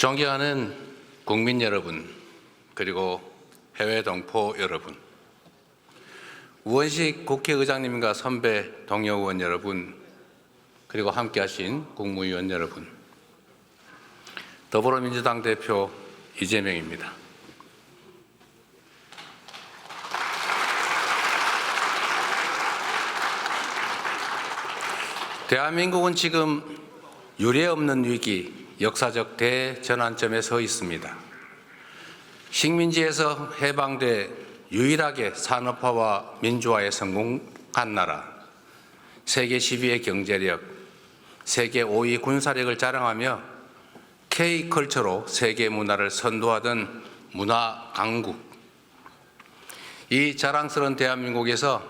존경하는 국민 여러분, 그리고 해외 동포 여러분, 우원식 국회의장님과 선배 동료 의원 여러분, 그리고 함께하신 국무위원 여러분, 더불어민주당 대표 이재명입니다. 대한민국은 지금 유례없는 위기, 역사적 대전환점에 서 있습니다. 식민지에서 해방돼 유일하게 산업화와 민주화에 성공한 나라, 세계 10위의 경제력, 세계 5위 군사력을 자랑하며 K컬처로 세계 문화를 선도하던 문화 강국. 이 자랑스러운 대한민국에서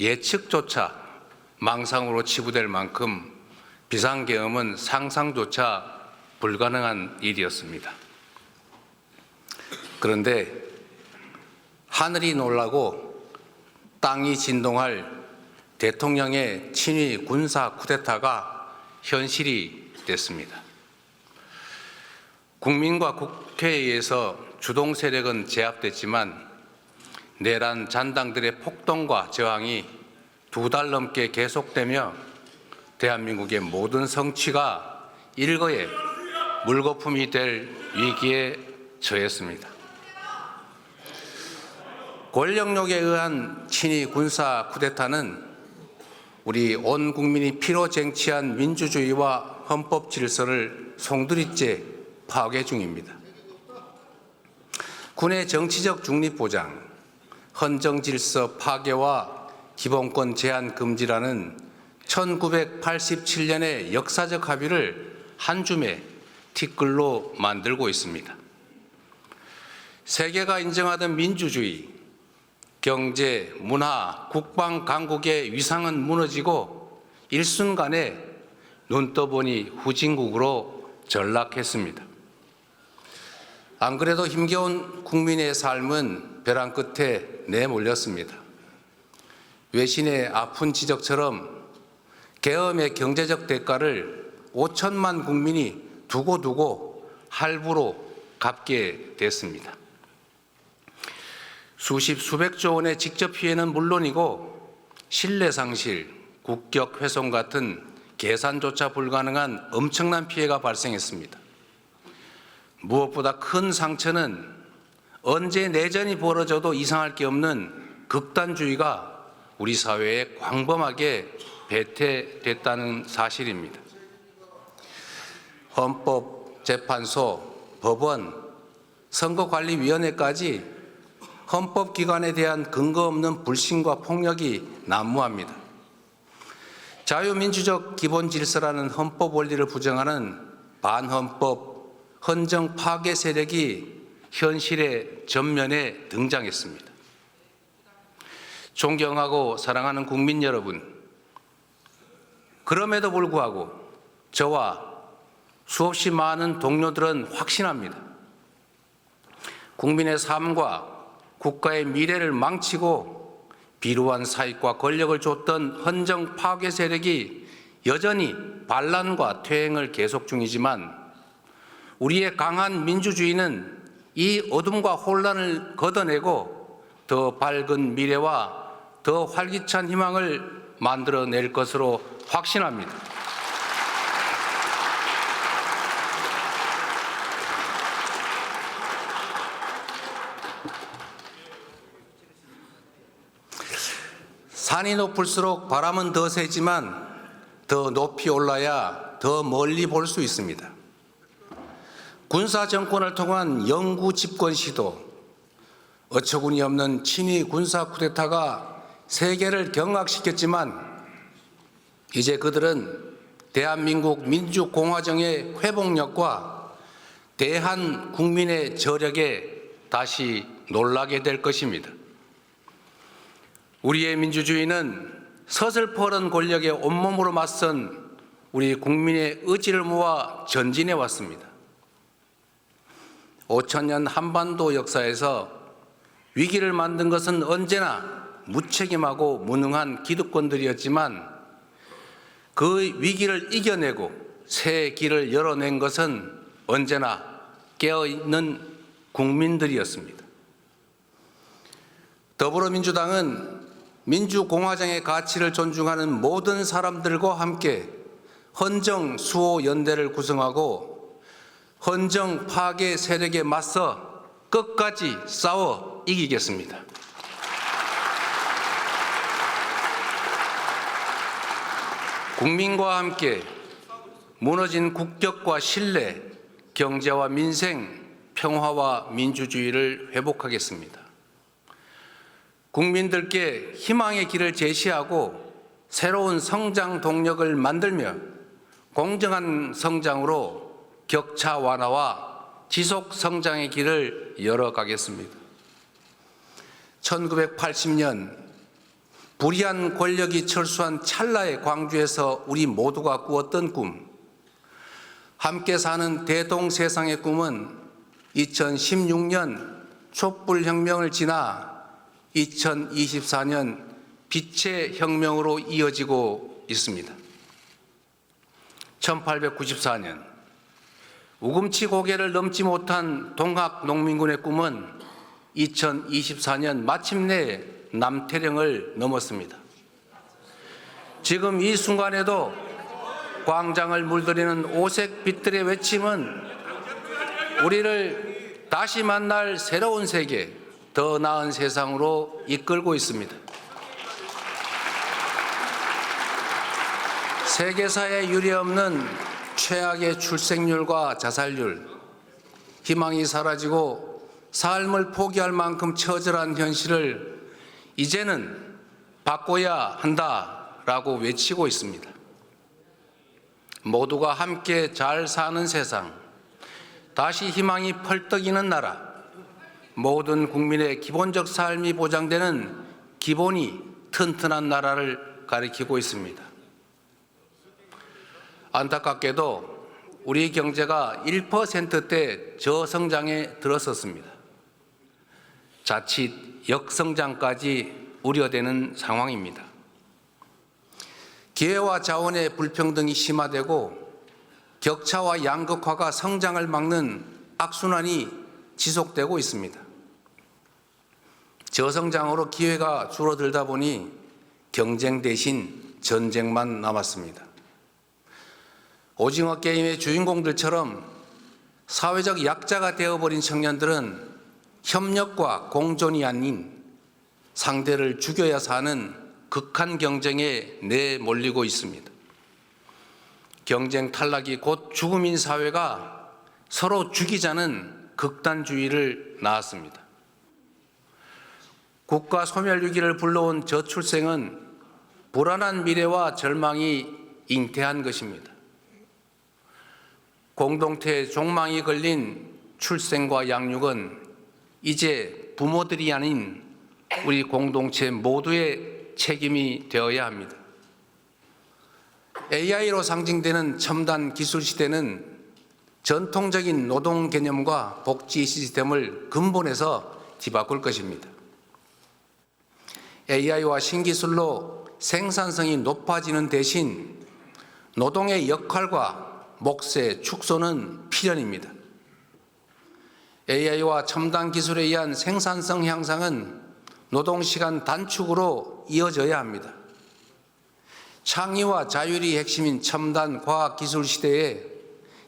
예측조차 망상으로 치부될 만큼 비상계엄은 상상조차 불가능한 일이었습니다. 그런데 하늘이 놀라고 땅이 진동할 대통령의 친위 군사 쿠데타가 현실이 됐습니다. 국민과 국회에 의해서 주동 세력은 제압됐지만 내란 잔당들의 폭동과 저항이 2달 넘게 계속되며 대한민국의 모든 성취가 일거에 물거품이 될 위기에 처했습니다. 권력욕에 의한 친위 군사 쿠데타는 우리 온 국민이 피로 쟁취한 민주주의와 헌법 질서를 송두리째 파괴 중입니다. 군의 정치적 중립 보장, 헌정 질서 파괴와 기본권 제한 금지라는 1987년의 역사적 합의를 한 줌의 티끌로 만들고 있습니다. 세계가 인정하던 민주주의, 경제, 문화, 국방 강국의 위상은 무너지고 일순간에 눈 떠보니 후진국으로 전락했습니다. 안 그래도 힘겨운 국민의 삶은 벼랑 끝에 내몰렸습니다. 외신의 아픈 지적처럼 계엄의 경제적 대가를 5천만 국민이 두고두고 할부로 갚게 됐습니다. 수십 수백조 원의 직접 피해는 물론이고 신뢰 상실, 국격 훼손 같은 계산조차 불가능한 엄청난 피해가 발생했습니다. 무엇보다 큰 상처는 언제 내전이 벌어져도 이상할 게 없는 극단주의가 우리 사회에 광범하게 배태됐다는 사실입니다. 헌법재판소, 법원, 선거관리위원회까지 헌법기관에 대한 근거 없는 불신과 폭력이 난무합니다. 자유민주적 기본질서라는 헌법 원리를 부정하는 반헌법, 헌정 파괴 세력이 현실의 전면에 등장했습니다. 존경하고 사랑하는 국민 여러분, 그럼에도 불구하고 저와 수없이 많은 동료들은 확신합니다. 국민의 삶과 국가의 미래를 망치고 비루한 사익과 권력을 줬던 헌정 파괴 세력이 여전히 반란과 퇴행을 계속 중이지만 우리의 강한 민주주의는 이 어둠과 혼란을 걷어내고 더 밝은 미래와 더 활기찬 희망을 만들어낼 것으로 확신합니다. 산이 높을수록 바람은 더 세지만 더 높이 올라야 더 멀리 볼 수 있습니다. 군사 정권을 통한 영구 집권 시도, 어처구니 없는 친위 군사 쿠데타가 세계를 경악시켰지만 이제 그들은 대한민국 민주공화정의 회복력과 대한 국민의 저력에 다시 놀라게 될 것입니다. 우리의 민주주의는 서슬퍼런 권력에 온몸으로 맞선 우리 국민의 의지를 모아 전진해 왔습니다. 5천년 한반도 역사에서 위기를 만든 것은 언제나 무책임하고 무능한 기득권들이었지만 그 위기를 이겨내고 새 길을 열어낸 것은 언제나 깨어있는 국민들이었습니다. 더불어민주당은 민주공화정의 가치를 존중하는 모든 사람들과 함께 헌정 수호 연대를 구성하고 헌정 파괴 세력에 맞서 끝까지 싸워 이기겠습니다. 국민과 함께 무너진 국격과 신뢰, 경제와 민생, 평화와 민주주의를 회복하겠습니다. 국민들께 희망의 길을 제시하고 새로운 성장 동력을 만들며 공정한 성장으로 격차 완화와 지속 성장의 길을 열어가겠습니다. 1980년 불의한 권력이 철수한 찰나의 광주에서 우리 모두가 꾸었던 꿈, 함께 사는 대동세상의 꿈은 2016년 촛불혁명을 지나 2024년 빛의 혁명으로 이어지고 있습니다. 1894년 우금치 고개를 넘지 못한 동학농민군의 꿈은 2024년 마침내 남태령을 넘었습니다. 지금 이 순간에도 광장을 물들이는 오색 빛들의 외침은 우리를 다시 만날 새로운 세계, 더 나은 세상으로 이끌고 있습니다. 세계사에 유례없는 최악의 출생률과 자살률, 희망이 사라지고 삶을 포기할 만큼 처절한 현실을 이제는 바꿔야 한다라고 외치고 있습니다. 모두가 함께 잘 사는 세상, 다시 희망이 펄떡이는 나라, 모든 국민의 기본적 삶이 보장되는 기본이 튼튼한 나라를 가리키고 있습니다. 안타깝게도 우리 경제가 1%대 저성장에 들어섰습니다. 자칫 역성장까지 우려되는 상황입니다. 기회와 자원의 불평등이 심화되고 격차와 양극화가 성장을 막는 악순환이 지속되고 있습니다. 저성장으로 기회가 줄어들다 보니 경쟁 대신 전쟁만 남았습니다. 오징어 게임의 주인공들처럼 사회적 약자가 되어버린 청년들은 협력과 공존이 아닌 상대를 죽여야 사는 극한 경쟁에 내몰리고 있습니다. 경쟁 탈락이 곧 죽음인 사회가 서로 죽이자는 극단주의를 낳았습니다. 국가 소멸 위기를 불러온 저출생은 불안한 미래와 절망이 잉태한 것입니다. 공동체의 종망이 걸린 출생과 양육은 이제 부모들이 아닌 우리 공동체 모두의 책임이 되어야 합니다. AI로 상징되는 첨단 기술 시대는 전통적인 노동 개념과 복지 시스템을 근본에서 뒤바꿀 것입니다. AI와 신기술로 생산성이 높아지는 대신 노동의 역할과 몫의 축소는 필연입니다. AI와 첨단 기술에 의한 생산성 향상은 노동시간 단축으로 이어져야 합니다. 창의와 자율이 핵심인 첨단 과학기술 시대에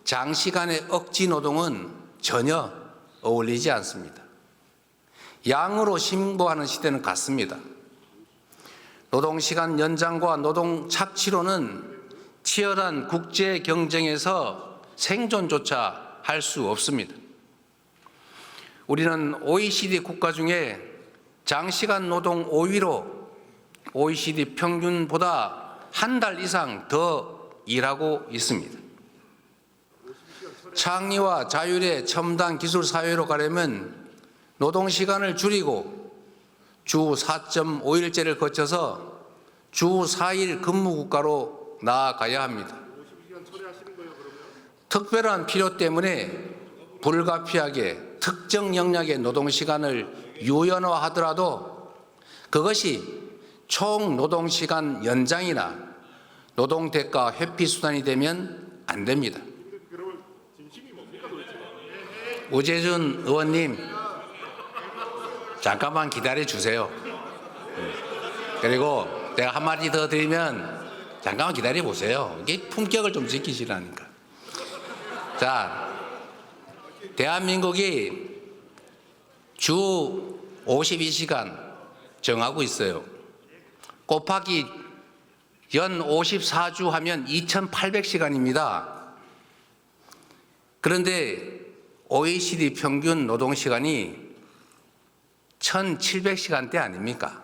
장시간의 억지 노동은 전혀 어울리지 않습니다. 양으로 신고하는 시대는 같습니다. 노동시간 연장과 노동 착취로는 치열한 국제 경쟁에서 생존조차 할 수 없습니다. 우리는 OECD 국가 중에 장시간 노동 5위로 OECD 평균보다 한 달 이상 더 일하고 있습니다. 창의와 자율의 첨단 기술 사회로 가려면 노동시간을 줄이고 주 4.5일제를 거쳐서 주 4일 근무국가로 나아가야 합니다. 특별한 필요 때문에 불가피하게 특정 영역의 노동시간을 유연화하더라도 그것이 총 노동시간 연장이나 노동대가 회피 수단이 되면 안 됩니다. 우재준 의원님, 잠깐만 기다려 주세요. 그리고 내가 한마디 더 드리면 잠깐만 기다려 보세요. 이게 품격을 좀 지키시라니까. 자, 대한민국이 주 52시간 정하고 있어요. 곱하기 연 54주 하면 2800시간입니다. 그런데 OECD 평균 노동시간이 1700시간대 아닙니까?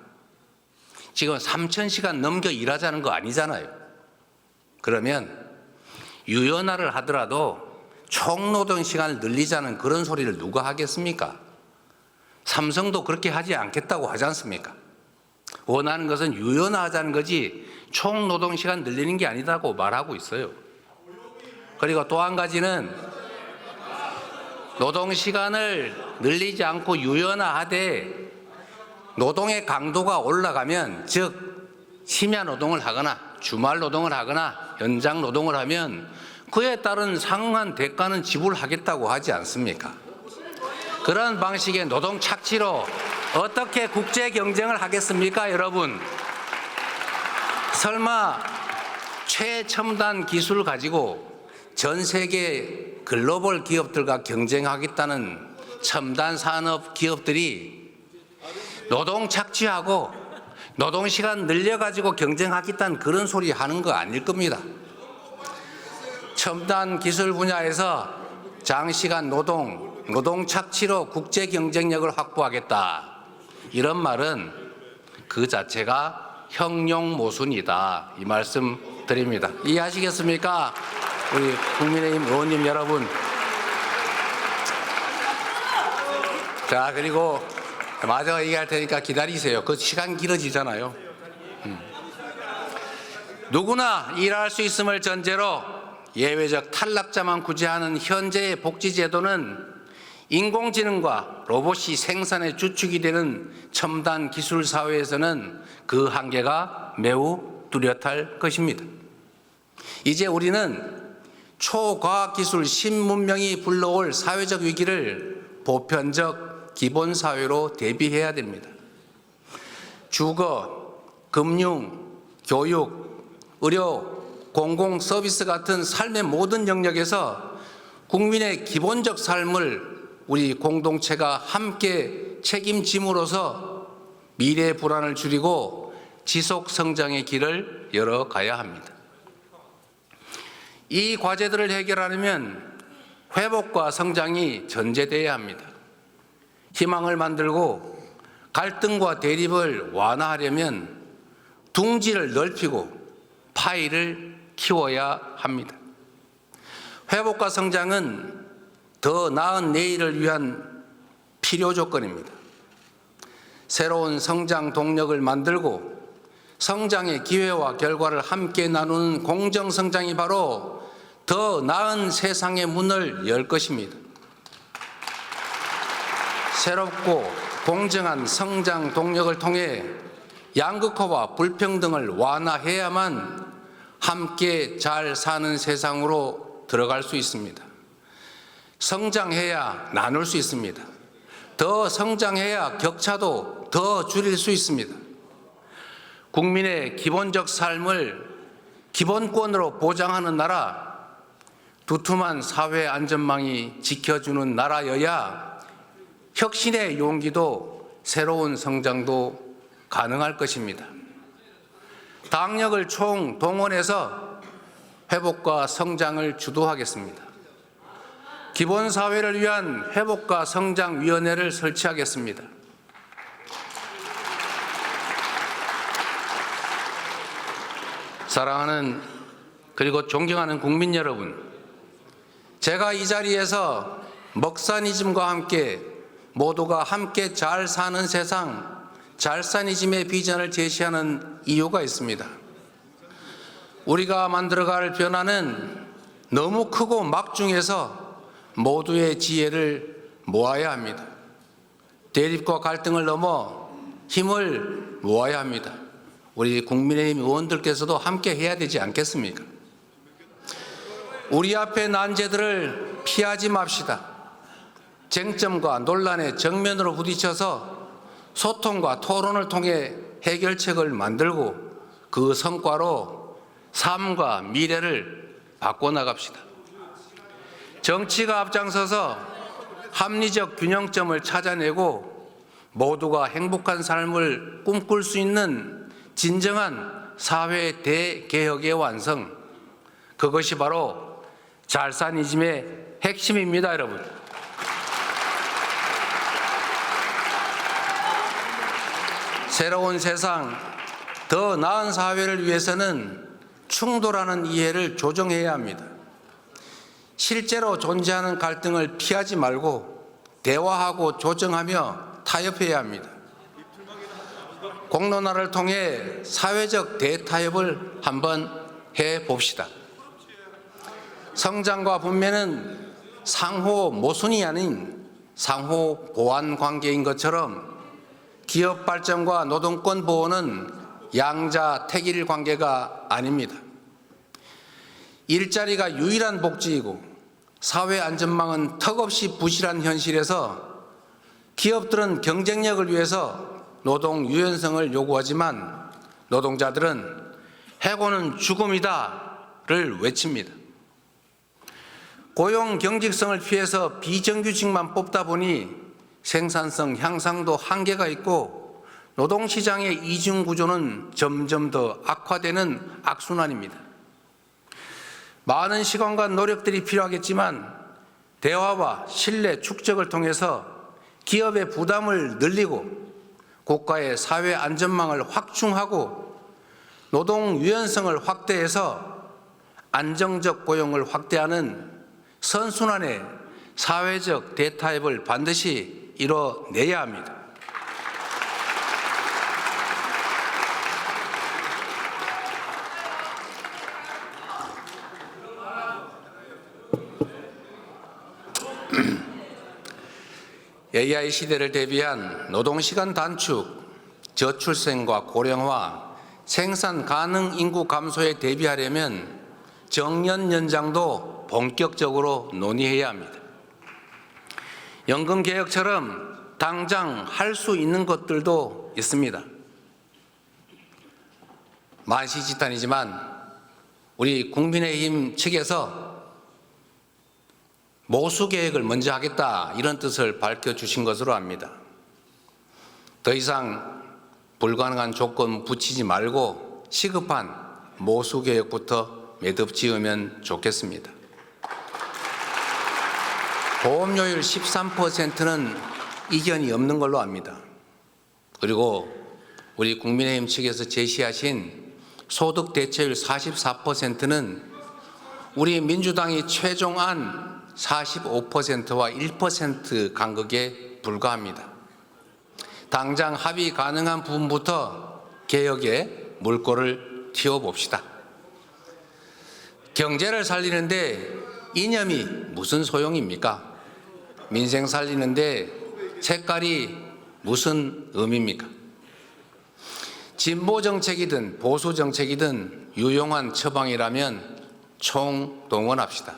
지금 3000시간 넘겨 일하자는 거 아니잖아요. 그러면 유연화를 하더라도 총노동시간을 늘리자는 그런 소리를 누가 하겠습니까? 삼성도 그렇게 하지 않겠다고 하지 않습니까? 원하는 것은 유연화하자는 거지 총노동시간 늘리는 게 아니다고 말하고 있어요. 그리고 또 한 가지는 노동시간을 늘리지 않고 유연화하되 노동의 강도가 올라가면, 즉 심야 노동을 하거나 주말 노동을 하거나 연장 노동을 하면 그에 따른 상응한 대가는 지불하겠다고 하지 않습니까? 그런 방식의 노동 착취로 어떻게 국제 경쟁을 하겠습니까, 여러분? 설마 최첨단 기술을 가지고 전 세계 글로벌 기업들과 경쟁하겠다는 첨단 산업 기업들이 노동 착취하고 노동시간 늘려가지고 경쟁하겠다는 그런 소리 하는 거 아닐 겁니다. 첨단 기술 분야에서 장시간 노동 착취로 국제 경쟁력을 확보하겠다. 이런 말은 그 자체가 형용모순이다. 이 말씀 드립니다. 이해하시겠습니까? 우리 국민의힘 의원님 여러분. 자, 그리고 마저 얘기할 테니까 기다리세요. 그 시간 길어지잖아요. 누구나 일할 수 있음을 전제로 예외적 탈락자만 구제하는 현재의 복지제도는 인공지능과 로봇이 생산의 주축이 되는 첨단 기술 사회에서는 그 한계가 매우 뚜렷할 것입니다. 이제 우리는 초과학기술 신문명이 불러올 사회적 위기를 보편적 기본사회로 대비해야 됩니다. 주거, 금융, 교육, 의료, 공공서비스 같은 삶의 모든 영역에서 국민의 기본적 삶을 우리 공동체가 함께 책임짐으로써 미래 불안을 줄이고 지속 성장의 길을 열어가야 합니다. 이 과제들을 해결하려면 회복과 성장이 전제되어야 합니다. 희망을 만들고 갈등과 대립을 완화하려면 둥지를 넓히고 파이를 키워야 합니다. 회복과 성장은 더 나은 내일을 위한 필요 조건입니다. 새로운 성장 동력을 만들고 성장의 기회와 결과를 함께 나누는 공정성장이 바로 더 나은 세상의 문을 열 것입니다. 새롭고 공정한 성장 동력을 통해 양극화와 불평등을 완화해야만 함께 잘 사는 세상으로 들어갈 수 있습니다. 성장해야 나눌 수 있습니다. 더 성장해야 격차도 더 줄일 수 있습니다. 국민의 기본적 삶을 기본권으로 보장하는 나라, 두툼한 사회 안전망이 지켜주는 나라여야 혁신의 용기도 새로운 성장도 가능할 것입니다. 당력을 총동원해서 회복과 성장을 주도하겠습니다. 기본사회를 위한 회복과 성장위원회를 설치하겠습니다. 사랑하는 그리고 존경하는 국민 여러분, 제가 이 자리에서 먹사니즘과 함께 모두가 함께 잘 사는 세상, 잘사니즘의 비전을 제시하는 이유가 있습니다. 우리가 만들어갈 변화는 너무 크고 막중해서 모두의 지혜를 모아야 합니다. 대립과 갈등을 넘어 힘을 모아야 합니다. 우리 국민의힘 의원들께서도 함께 해야 되지 않겠습니까? 우리 앞에 난제들을 피하지 맙시다. 쟁점과 논란의 정면으로 부딪혀서 소통과 토론을 통해 해결책을 만들고 그 성과로 삶과 미래를 바꿔나갑시다. 정치가 앞장서서 합리적 균형점을 찾아내고 모두가 행복한 삶을 꿈꿀 수 있는 진정한 사회 대개혁의 완성, 그것이 바로 잘사니즘의 핵심입니다, 여러분. 새로운 세상, 더 나은 사회를 위해서는 충돌하는 이해를 조정해야 합니다. 실제로 존재하는 갈등을 피하지 말고 대화하고 조정하며 타협해야 합니다. 공론화를 통해 사회적 대타협을 한번 해봅시다. 성장과 분배는 상호 모순이 아닌 상호 보완 관계인 것처럼 기업 발전과 노동권 보호는 양자택일 관계가 아닙니다. 일자리가 유일한 복지이고 사회 안전망은 턱없이 부실한 현실에서 기업들은 경쟁력을 위해서 노동 유연성을 요구하지만 노동자들은 해고는 죽음이다를 외칩니다. 고용 경직성을 피해서 비정규직만 뽑다 보니 생산성 향상도 한계가 있고 노동시장의 이중구조는 점점 더 악화되는 악순환입니다. 많은 시간과 노력들이 필요하겠지만 대화와 신뢰 축적을 통해서 기업의 부담을 늘리고 국가의 사회 안전망을 확충하고 노동 유연성을 확대해서 안정적 고용을 확대하는 선순환의 사회적 대타협을 반드시 이뤄내야 합니다. AI 시대를 대비한 노동시간 단축, 저출생과 고령화, 생산 가능 인구 감소에 대비하려면 정년 연장도 본격적으로 논의해야 합니다. 연금 개혁처럼 당장 할 수 있는 것들도 있습니다. 만시지탄이지만 우리 국민의힘 측에서 모수 계획을 먼저 하겠다 이런 뜻을 밝혀주신 것으로 압니다. 더 이상 불가능한 조건 붙이지 말고 시급한 모수 계획부터 매듭 지으면 좋겠습니다. 보험료율 13%는 이견이 없는 걸로 압니다. 그리고 우리 국민의힘 측에서 제시하신 소득 대체율 44%는 우리 민주당이 최종안 45%와 1% 간극에 불과합니다. 당장 합의 가능한 부분부터 개혁에 물꼬를 틔워봅시다. 경제를 살리는데 이념이 무슨 소용입니까? 민생 살리는데 색깔이 무슨 의미입니까? 진보 정책이든 보수 정책이든 유용한 처방이라면 총동원합시다.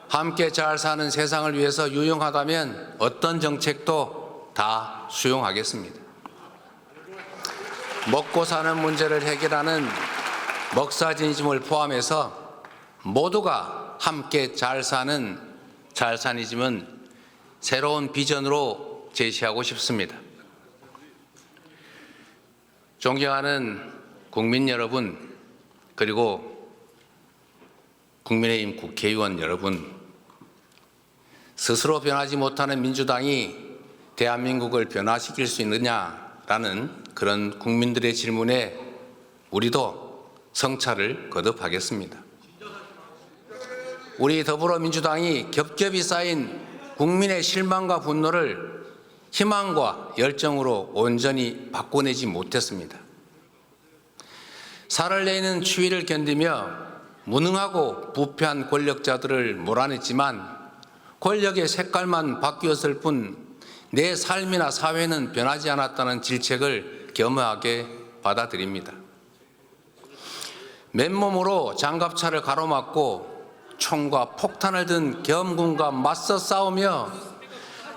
함께 잘 사는 세상을 위해서 유용하다면 어떤 정책도 다 수용하겠습니다. 먹고 사는 문제를 해결하는 먹사지니즘을 포함해서 모두가 함께 잘 사는 잘사니즘은 새로운 비전으로 제시하고 싶습니다. 존경하는 국민 여러분, 그리고 국민의힘 국회의원 여러분, 스스로 변하지 못하는 민주당이 대한민국을 변화시킬 수 있느냐라는 그런 국민들의 질문에 우리도 성찰을 거듭하겠습니다. 우리 더불어민주당이 겹겹이 쌓인 국민의 실망과 분노를 희망과 열정으로 온전히 바꿔내지 못했습니다. 살을 내는 추위를 견디며 무능하고 부패한 권력자들을 몰아냈지만 권력의 색깔만 바뀌었을 뿐 내 삶이나 사회는 변하지 않았다는 질책을 겸허하게 받아들입니다. 맨몸으로 장갑차를 가로막고 총과 폭탄을 든 계엄군과 맞서 싸우며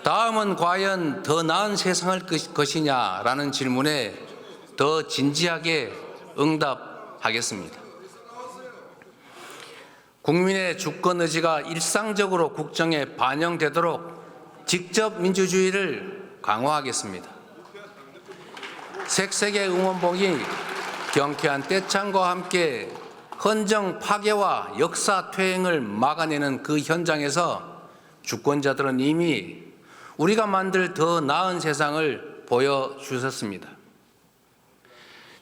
다음은 과연 더 나은 세상을 것이냐라는 질문에 더 진지하게 응답하겠습니다. 국민의 주권 의지가 일상적으로 국정에 반영되도록 직접 민주주의를 강화하겠습니다. 색색의 응원봉이 경쾌한 떼창과 함께 헌정 파괴와 역사 퇴행을 막아내는 그 현장에서 주권자들은 이미 우리가 만들 더 나은 세상을 보여주셨습니다.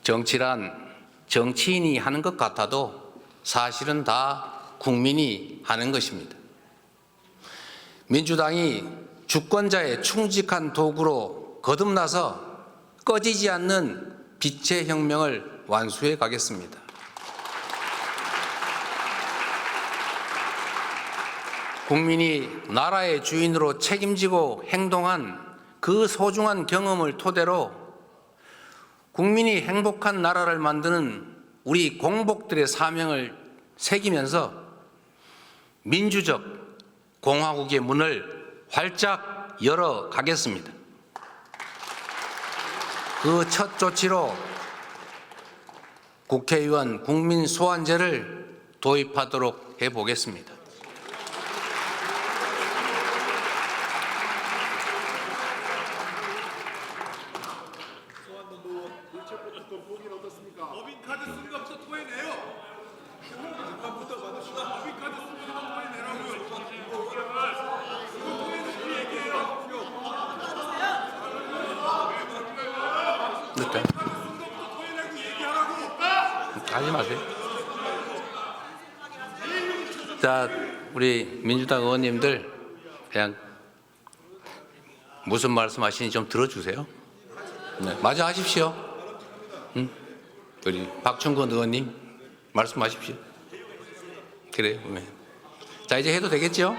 정치란 정치인이 하는 것 같아도 사실은 다 국민이 하는 것입니다. 민주당이 주권자의 충직한 도구로 거듭나서 꺼지지 않는 빛의 혁명을 완수해 가겠습니다. 국민이 나라의 주인으로 책임지고 행동한 그 소중한 경험을 토대로 국민이 행복한 나라를 만드는 우리 공복들의 사명을 새기면서 민주적 공화국의 문을 활짝 열어 가겠습니다. 그 첫 조치로 국회의원 국민 소환제를 도입하도록 해보겠습니다. 법인카드 쓰는 것부터 토해내요. 잠깐부터 받으시다. 법인카드 쓰는 것부터 토해내라고요. 이거 토해내고 얘기해요. 일단 토해내고 얘기하라고. 하지 마세요. 자, 우리 민주당 의원님들 그냥 무슨 말씀하시는지 좀 들어주세요. 네, 마저 하십시오. 우리 박충근 의원님 말씀하십시오. 그래요. 네. 자, 이제 해도 되겠죠?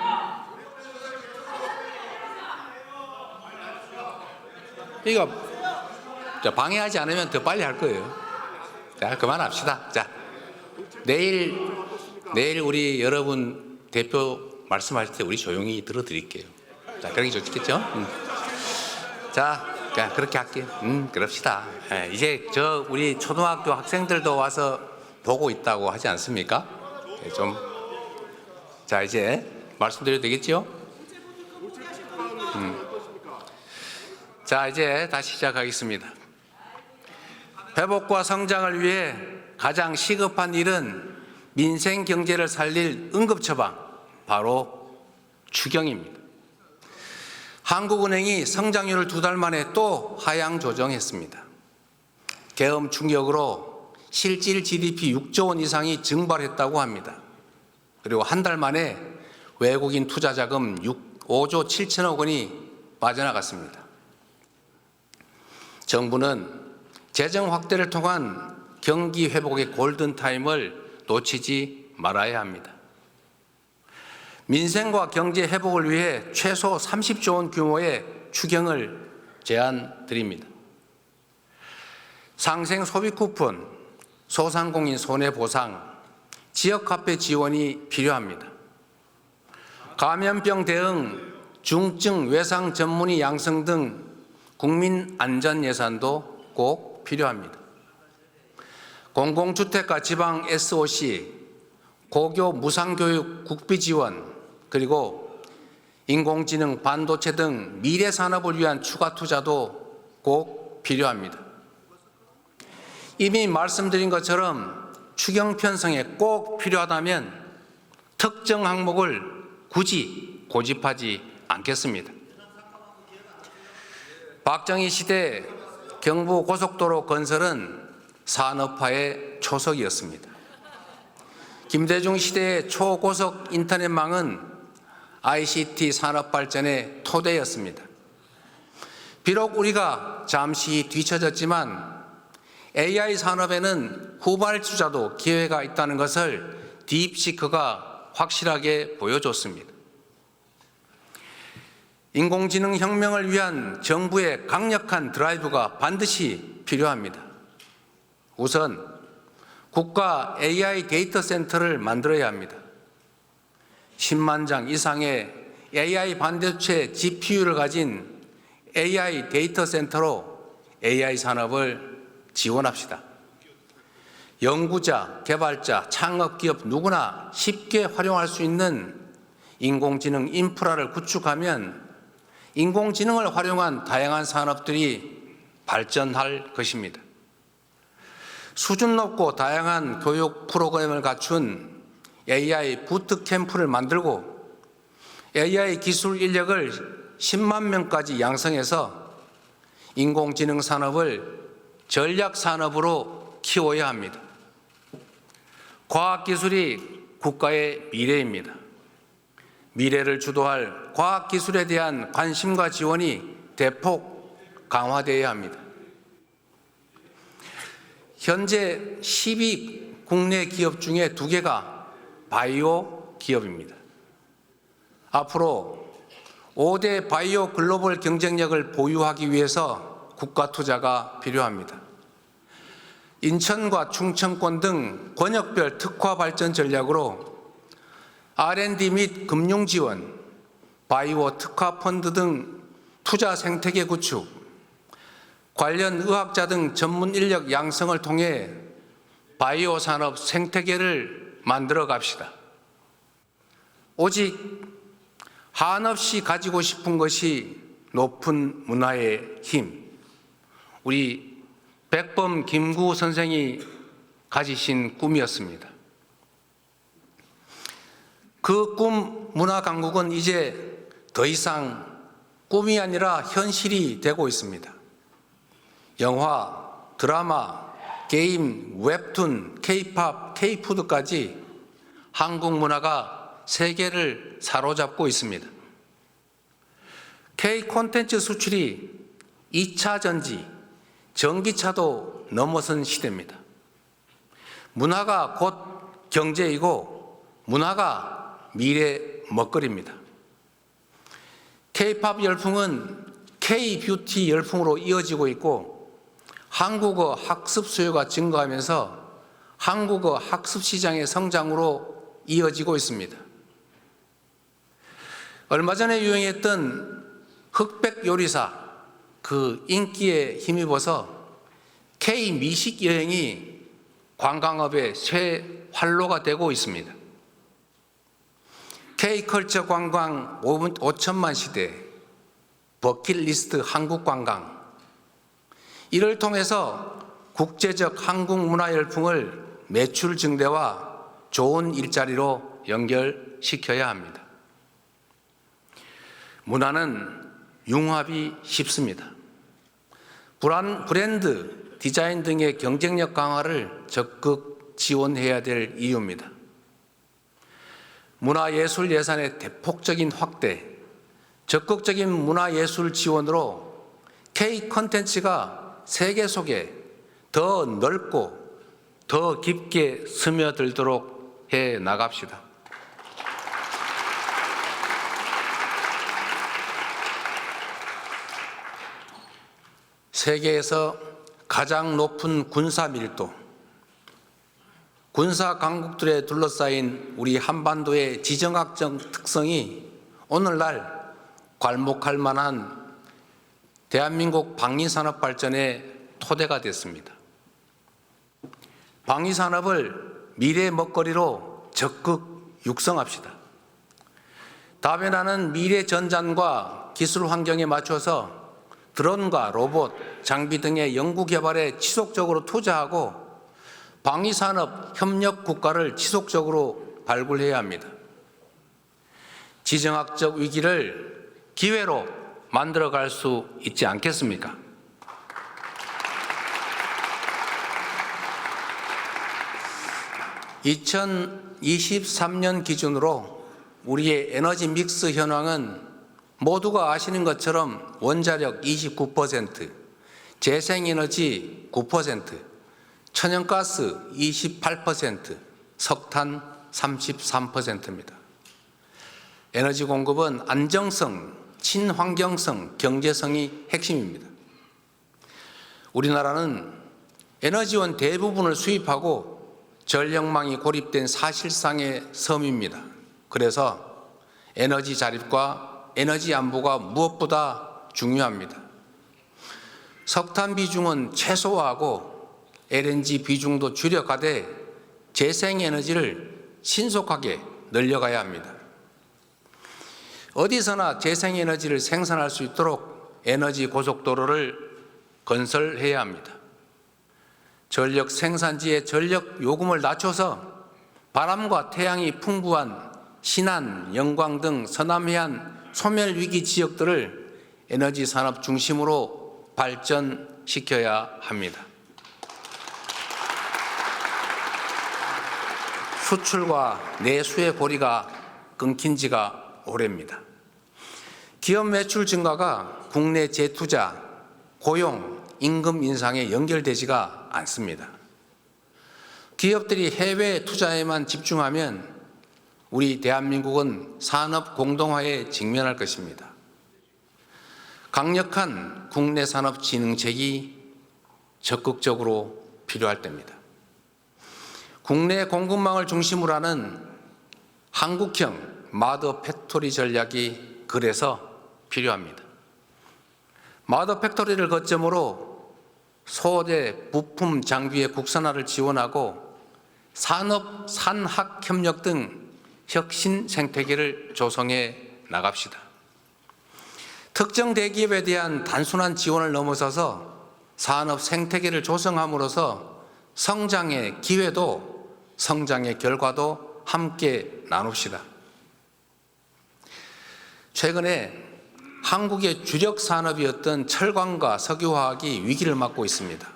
이거 자, 방해하지 않으면 더 빨리 할 거예요. 자, 그만합시다. 자, 내일 우리 여러분 대표 말씀하실 때 우리 조용히 들어드릴게요. 자, 그러기 좋겠죠? 자, 그렇게 할게요. 그럽시다. 예, 이제 우리 초등학교 학생들도 와서 보고 있다고 하지 않습니까? 예, 자, 이제 말씀드려도 되겠죠? 자, 이제 다시 시작하겠습니다. 회복과 성장을 위해 가장 시급한 일은 민생 경제를 살릴 응급처방, 바로 추경입니다. 한국은행이 성장률을 2달 만에 또 하향 조정했습니다. 계엄 충격으로 실질 GDP 6조 원 이상이 증발했다고 합니다. 그리고 한 달 만에 외국인 투자 자금 5조 7천억 원이 빠져나갔습니다. 정부는 재정 확대를 통한 경기 회복의 골든타임을 놓치지 말아야 합니다. 민생과 경제 회복을 위해 최소 30조 원 규모의 추경을 제안드립니다. 상생 소비 쿠폰, 소상공인 손해보상, 지역화폐 지원이 필요합니다. 감염병 대응, 중증 외상 전문의 양성 등 국민 안전 예산도 꼭 필요합니다. 공공주택과 지방 SOC, 고교 무상교육 국비 지원, 그리고 인공지능, 반도체 등 미래 산업을 위한 추가 투자도 꼭 필요합니다. 이미 말씀드린 것처럼 추경 편성에 꼭 필요하다면 특정 항목을 굳이 고집하지 않겠습니다. 박정희 시대 경부고속도로 건설은 산업화의 초석이었습니다. 김대중 시대의 초고속 인터넷망은 ICT 산업 발전의 토대였습니다. 비록 우리가 잠시 뒤처졌지만 AI 산업에는 후발주자도 기회가 있다는 것을 딥시크가 확실하게 보여줬습니다. 인공지능 혁명을 위한 정부의 강력한 드라이브가 반드시 필요합니다. 우선 국가 AI 데이터 센터를 만들어야 합니다. 10만 장 이상의 AI 반도체 GPU를 가진 AI 데이터 센터로 AI 산업을 지원합시다. 연구자, 개발자, 창업기업 누구나 쉽게 활용할 수 있는 인공지능 인프라를 구축하면 인공지능을 활용한 다양한 산업들이 발전할 것입니다. 수준 높고 다양한 교육 프로그램을 갖춘 AI 부트캠프를 만들고 AI 기술 인력을 10만 명까지 양성해서 인공지능 산업을 전략 산업으로 키워야 합니다. 과학기술이 국가의 미래입니다. 미래를 주도할 과학기술에 대한 관심과 지원이 대폭 강화되어야 합니다. 현재 10위 국내 기업 중에 2개가 바이오 기업입니다. 앞으로 5대 바이오 글로벌 경쟁력을 보유하기 위해서 국가 투자가 필요합니다. 인천과 충청권 등 권역별 특화 발전 전략으로 R&D 및 금융 지원, 바이오 특화 펀드 등 투자 생태계 구축, 관련 의학자 등 전문 인력 양성을 통해 바이오 산업 생태계를 만들어 갑시다. 오직 한없이 가지고 싶은 것이 높은 문화의 힘. 우리 백범 김구 선생이 가지신 꿈이었습니다. 그 꿈 문화 강국은 이제 더 이상 꿈이 아니라 현실이 되고 있습니다. 영화, 드라마, 게임, 웹툰, K-팝, K-푸드까지 한국 문화가 세계를 사로잡고 있습니다. K-콘텐츠 수출이 2차 전지, 전기차도 넘어선 시대입니다. 문화가 곧 경제이고 문화가 미래 먹거리입니다. K-팝 열풍은 K-뷰티 열풍으로 이어지고 있고 한국어 학습 수요가 증가하면서 한국어 학습 시장의 성장으로 이어지고 있습니다. 얼마 전에 유행했던 흑백 요리사 그 인기에 힘입어서 K 미식 여행이 관광업의 새 활로가 되고 있습니다. K 컬처 관광 5천만 시대, 버킷리스트 한국 관광, 이를 통해서 국제적 한국 문화 열풍을 매출 증대와 좋은 일자리로 연결시켜야 합니다. 문화는 융합이 쉽습니다. 브랜드, 디자인 등의 경쟁력 강화를 적극 지원해야 될 이유입니다. 문화예술 예산의 대폭적인 확대, 적극적인 문화예술 지원으로 K 콘텐츠가 세계 속에 더 넓고 더 깊게 스며들도록 해 나갑시다. 세계에서 가장 높은 군사 밀도, 군사 강국들에 둘러싸인 우리 한반도의 지정학적 특성이 오늘날 괄목할 만한 대한민국 방위산업 발전의 토대가 됐습니다. 방위산업을 미래 먹거리로 적극 육성합시다. 다변하는 미래 전장과 기술 환경에 맞춰서 드론과 로봇, 장비 등의 연구 개발에 지속적으로 투자하고 방위산업 협력 국가를 지속적으로 발굴해야 합니다. 지정학적 위기를 기회로 만들어갈 수 있지 않겠습니까? (2023년) 기준으로 우리의 에너지 믹스 현황은 모두가 아시는 것처럼 원자력 29%, 재생에너지 9%, 천연가스 28%, 석탄 33%입니다. 에너지 공급은 안정성, 친환경성, 경제성이 핵심입니다. 우리나라는 에너지원 대부분을 수입하고 전력망이 고립된 사실상의 섬입니다. 그래서 에너지 자립과 에너지 안보가 무엇보다 중요합니다. 석탄 비중은 최소화하고 LNG 비중도 줄여가되 재생에너지를 신속하게 늘려가야 합니다. 어디서나 재생에너지를 생산할 수 있도록 에너지 고속도로를 건설해야 합니다. 전력 생산지의 전력 요금을 낮춰서 바람과 태양이 풍부한 신안, 영광 등 서남해안 소멸위기 지역들을 에너지 산업 중심으로 발전시켜야 합니다. 수출과 내수의 고리가 끊긴 지가 오래입니다. 기업 매출 증가가 국내 재투자, 고용, 임금 인상에 연결되지가 않습니다. 기업들이 해외 투자에만 집중하면 우리 대한민국은 산업 공동화에 직면할 것입니다. 강력한 국내 산업 진흥책이 적극적으로 필요할 때입니다. 국내 공급망을 중심으로 하는 한국형 마더 팩토리 전략이 그래서 필요합니다. 마더 팩토리를 거점으로 소재, 부품, 장비의 국산화를 지원하고 산업, 산학 협력 등 혁신 생태계를 조성해 나갑시다. 특정 대기업에 대한 단순한 지원을 넘어서서 산업 생태계를 조성함으로써 성장의 기회도 성장의 결과도 함께 나눕시다. 최근에 한국의 주력 산업이었던 철강과 석유화학이 위기를 맞고 있습니다.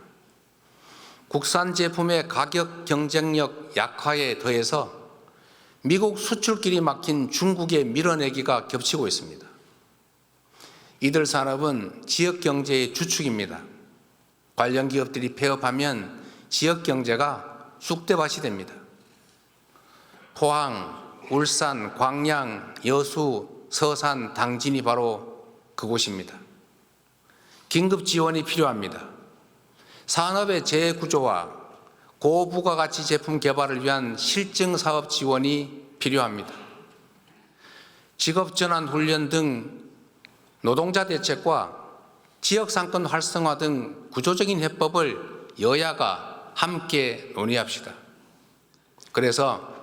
국산 제품의 가격 경쟁력 약화에 더해서 미국 수출길이 막힌 중국의 밀어내기가 겹치고 있습니다. 이들 산업은 지역 경제의 주축입니다. 관련 기업들이 폐업하면 지역 경제가 쑥대밭이 됩니다. 포항, 울산, 광양, 여수, 서산, 당진이 바로 그곳입니다. 긴급 지원이 필요합니다. 산업의 재구조와 고부가가치 제품 개발을 위한 실증 사업 지원이 필요합니다. 직업전환 훈련 등 노동자 대책과 지역상권 활성화 등 구조적인 해법을 여야가 함께 논의합시다. 그래서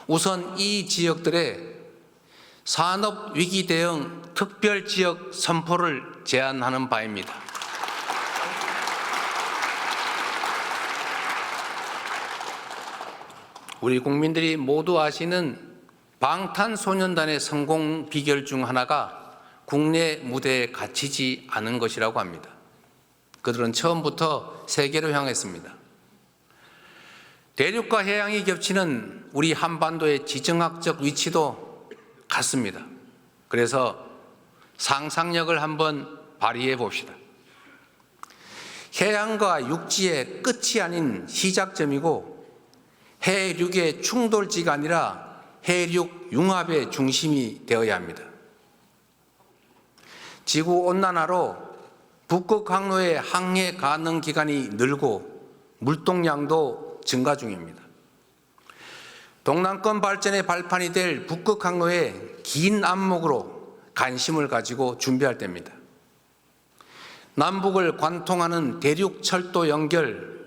우선 이 지역들의 산업 위기 대응 특별 지역 선포를 제안하는 바입니다. 우리 국민들이 모두 아시는 방탄소년단의 성공 비결 중 하나가 국내 무대에 갇히지 않은 것이라고 합니다. 그들은 처음부터 세계로 향했습니다. 대륙과 해양이 겹치는 우리 한반도의 지정학적 위치도 같습니다. 그래서 상상력을 한번 발휘해 봅시다. 해양과 육지의 끝이 아닌 시작점이고 해륙의 충돌지가 아니라 해륙 융합의 중심이 되어야 합니다. 지구온난화로 북극 항로의 항해 가능 기간이 늘고 물동량도 증가 중입니다. 동남권 발전의 발판이 될 북극 항로의 긴 안목으로 관심을 가지고 준비할 때입니다. 남북을 관통하는 대륙 철도 연결,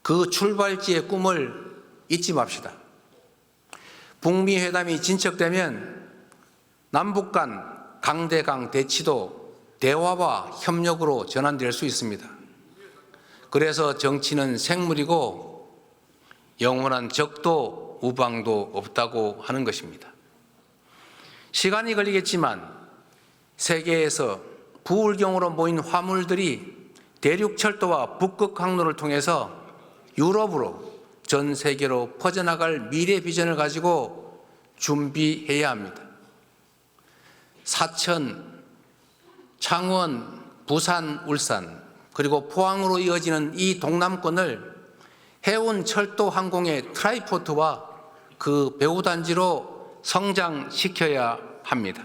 그 출발지의 꿈을 잊지 맙시다. 북미 회담이 진척되면 남북 간 강대강 대치도 대화와 협력으로 전환될 수 있습니다. 그래서 정치는 생물이고 영원한 적도 우방도 없다고 하는 것입니다. 시간이 걸리겠지만 세계에서 부울경으로 모인 화물들이 대륙철도와 북극 항로를 통해서 유럽으로 전 세계로 퍼져나갈 미래 비전을 가지고 준비해야 합니다. 사천, 창원, 부산, 울산 그리고 포항으로 이어지는 이 동남권을 해운 철도 항공의 트라이포트와 그 배후단지로 성장시켜야 합니다.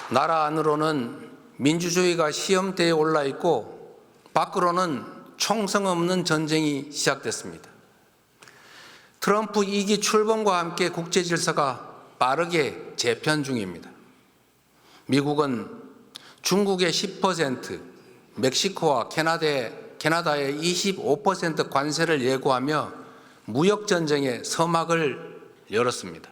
나라 안으로는 민주주의가 시험대에 올라 있고 밖으로는 총성 없는 전쟁이 시작됐습니다. 트럼프 2기 출범과 함께 국제 질서가 빠르게 재편 중입니다. 미국은 중국의 10%, 멕시코와 캐나다의 25% 관세를 예고하며 무역 전쟁의 서막을 열었습니다.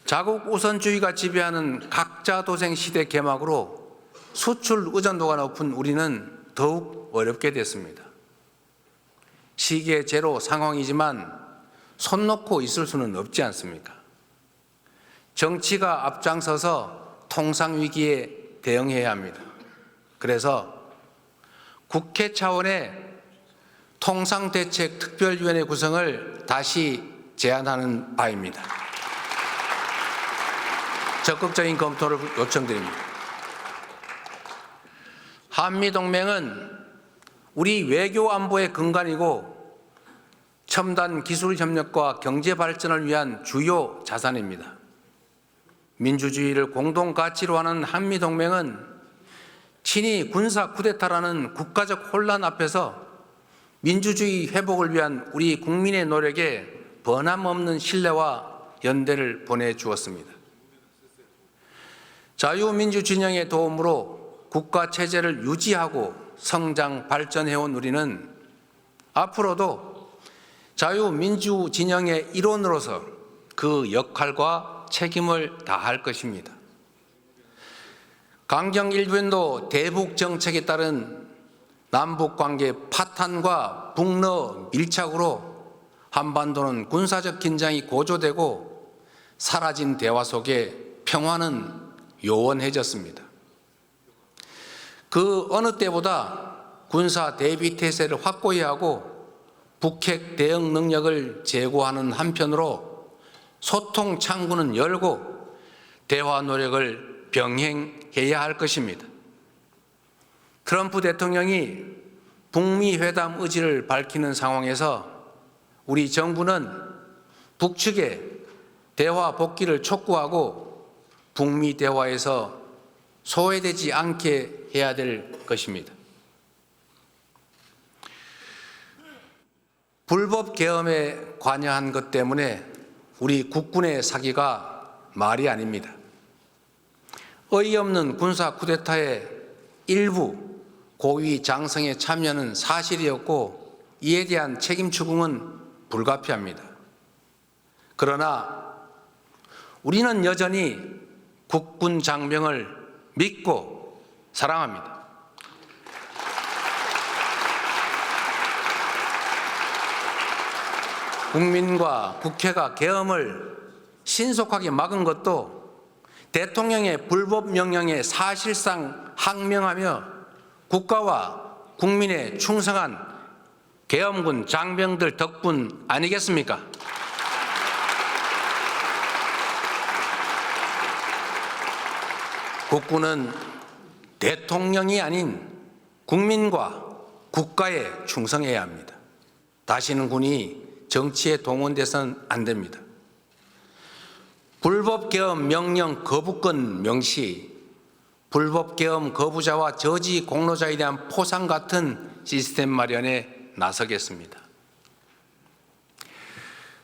자국 우선주의가 지배하는 각자 도생 시대 개막으로 수출 의존도가 높은 우리는 더욱 어렵게 됐습니다. 시계 제로 상황이지만 손 놓고 있을 수는 없지 않습니까? 정치가 앞장서서 통상 위기에 대응해야 합니다. 그래서 국회 차원의 통상대책특별위원회 구성을 다시 제안하는 바입니다. 적극적인 검토를 요청드립니다. 한미동맹은 우리 외교 안보의 근간이고 첨단 기술 협력과 경제 발전을 위한 주요 자산입니다. 민주주의를 공동 가치로 하는 한미동맹은 친위 군사 쿠데타라는 국가적 혼란 앞에서 민주주의 회복을 위한 우리 국민의 노력에 변함없는 신뢰와 연대를 보내주었습니다. 자유민주 진영의 도움으로 국가 체제를 유지하고 성장 발전해온 우리는 앞으로도 자유민주 진영의 일원으로서 그 역할과 책임을 다할 것입니다. 강경 일변도 대북 정책에 따른 남북 관계 파탄과 북러 밀착으로 한반도는 군사적 긴장이 고조되고 사라진 대화 속에 평화는 요원해졌습니다. 그 어느 때보다 군사 대비 태세를 확고히 하고 북핵 대응 능력을 제고하는 한편으로 소통 창구는 열고 대화 노력을 병행해야 할 것입니다. 트럼프 대통령이 북미 회담 의지를 밝히는 상황에서 우리 정부는 북측에 대화 복귀를 촉구하고 북미 대화에서 소외되지 않게 해야 될 것입니다. 불법 계엄에 관여한 것 때문에 우리 국군의 사기가 말이 아닙니다. 어이없는 군사 쿠데타의 일부 고위 장성의 참여는 사실이었고 이에 대한 책임 추궁은 불가피합니다. 그러나 우리는 여전히 국군 장병을 믿고 사랑합니다. 국민과 국회가 계엄을 신속하게 막은 것도 대통령의 불법 명령에 사실상 항명하며 국가와 국민에 충성한 계엄군 장병들 덕분 아니겠습니까? 국군은 대통령이 아닌 국민과 국가에 충성해야 합니다. 다시는 군이 정치에 동원돼서는 안 됩니다. 불법 계엄 명령 거부권 명시, 불법 계엄 거부자와 저지 공로자에 대한 포상 같은 시스템 마련에 나서겠습니다.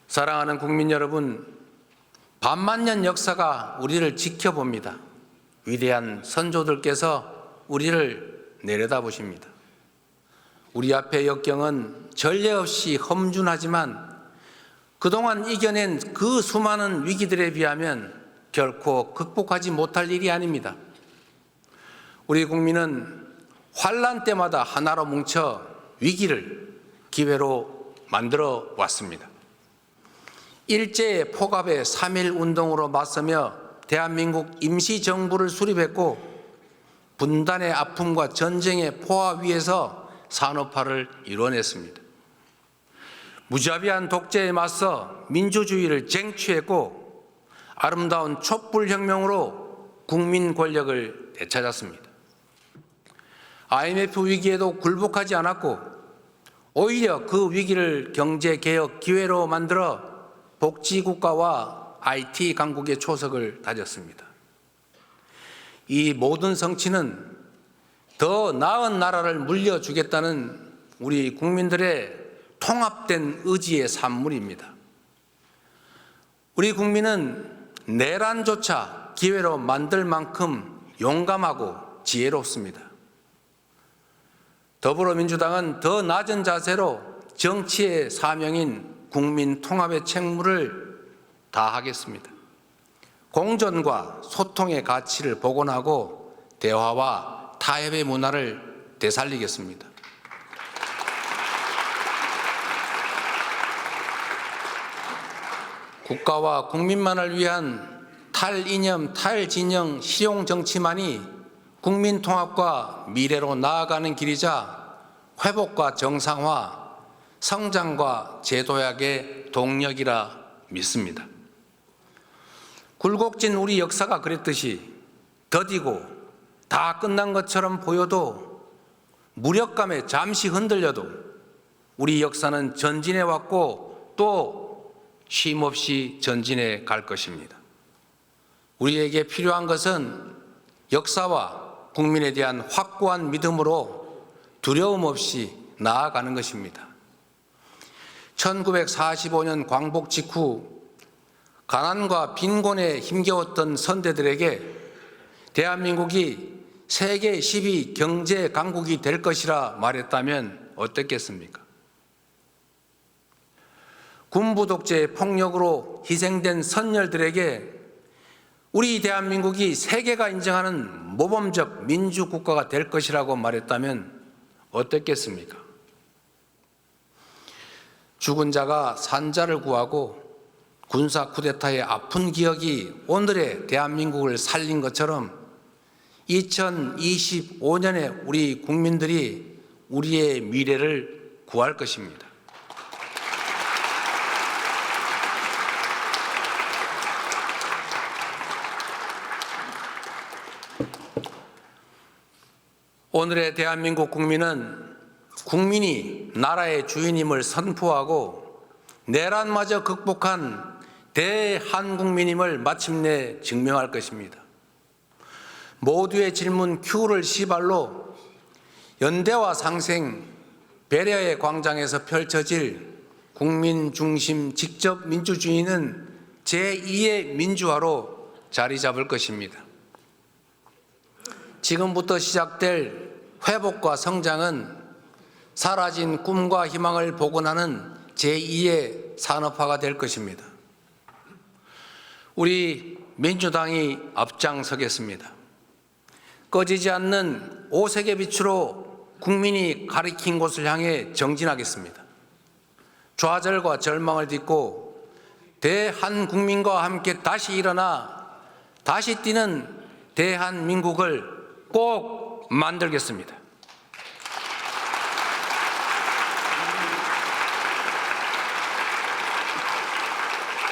사랑하는 국민 여러분, 반만년 역사가 우리를 지켜봅니다. 위대한 선조들께서 우리를 내려다보십니다. 우리 앞의 역경은 전례 없이 험준하지만 그동안 이겨낸 그 수많은 위기들에 비하면 결코 극복하지 못할 일이 아닙니다. 우리 국민은 환란 때마다 하나로 뭉쳐 위기를 기회로 만들어 왔습니다. 일제의 포갑의 3.1 운동으로 맞서며 대한민국 임시정부를 수립했고 분단의 아픔과 전쟁의 포화 위에서 산업화를 이뤄냈습니다. 무자비한 독재에 맞서 민주주의를 쟁취했고 아름다운 촛불혁명으로 국민 권력을 되찾았습니다. IMF 위기에도 굴복하지 않았고 오히려 그 위기를 경제개혁 기회로 만들어 복지국가와 IT 강국의 초석을 다졌습니다. 이 모든 성취는 더 나은 나라를 물려주겠다는 우리 국민들의 통합된 의지의 산물입니다. 우리 국민은 내란조차 기회로 만들 만큼 용감하고 지혜롭습니다. 더불어민주당은 더 낮은 자세로 정치의 사명인 국민 통합의 책무를 다하겠습니다. 공존과 소통의 가치를 복원하고 대화와 타협의 문화를 되살리겠습니다. 국가와 국민만을 위한 탈이념, 탈진영, 실용 정치만이 국민 통합과 미래로 나아가는 길이자 회복과 정상화, 성장과 재도약의 동력이라 믿습니다. 굴곡진 우리 역사가 그랬듯이 더디고 다 끝난 것처럼 보여도 무력감에 잠시 흔들려도 우리 역사는 전진해 왔고 또 쉼없이 전진해 갈 것입니다. 우리에게 필요한 것은 역사와 국민에 대한 확고한 믿음으로 두려움 없이 나아가는 것입니다. 1945년 광복 직후 가난과 빈곤에 힘겨웠던 선대들에게 대한민국이 세계 10위 경제 강국이 될 것이라 말했다면 어땠겠습니까? 군부 독재의 폭력으로 희생된 선열들에게 우리 대한민국이 세계가 인정하는 모범적 민주국가가 될 것이라고 말했다면 어땠겠습니까? 죽은 자가 산자를 구하고 군사 쿠데타의 아픈 기억이 오늘의 대한민국을 살린 것처럼 2025년에 우리 국민들이 우리의 미래를 구할 것입니다. 오늘의 대한민국 국민은 국민이 나라의 주인임을 선포하고 내란마저 극복한 대한국민임을 마침내 증명할 것입니다. 모두의 질문 Q를 시발로 연대와 상생, 배려의 광장에서 펼쳐질 국민 중심 직접 민주주의는 제2의 민주화로 자리 잡을 것입니다. 지금부터 시작될 회복과 성장은 사라진 꿈과 희망을 복원하는 제2의 산업화가 될 것입니다. 우리 민주당이 앞장서겠습니다. 꺼지지 않는 오색의 빛으로 국민이 가리킨 곳을 향해 정진하겠습니다. 좌절과 절망을 딛고 대한국민과 함께 다시 일어나 다시 뛰는 대한민국을 꼭 만들겠습니다.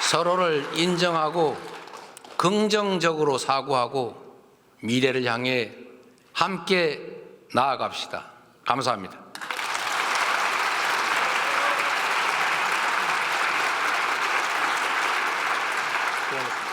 서로를 인정하고 긍정적으로 사고하고 미래를 향해 함께 나아갑시다. 감사합니다. 네.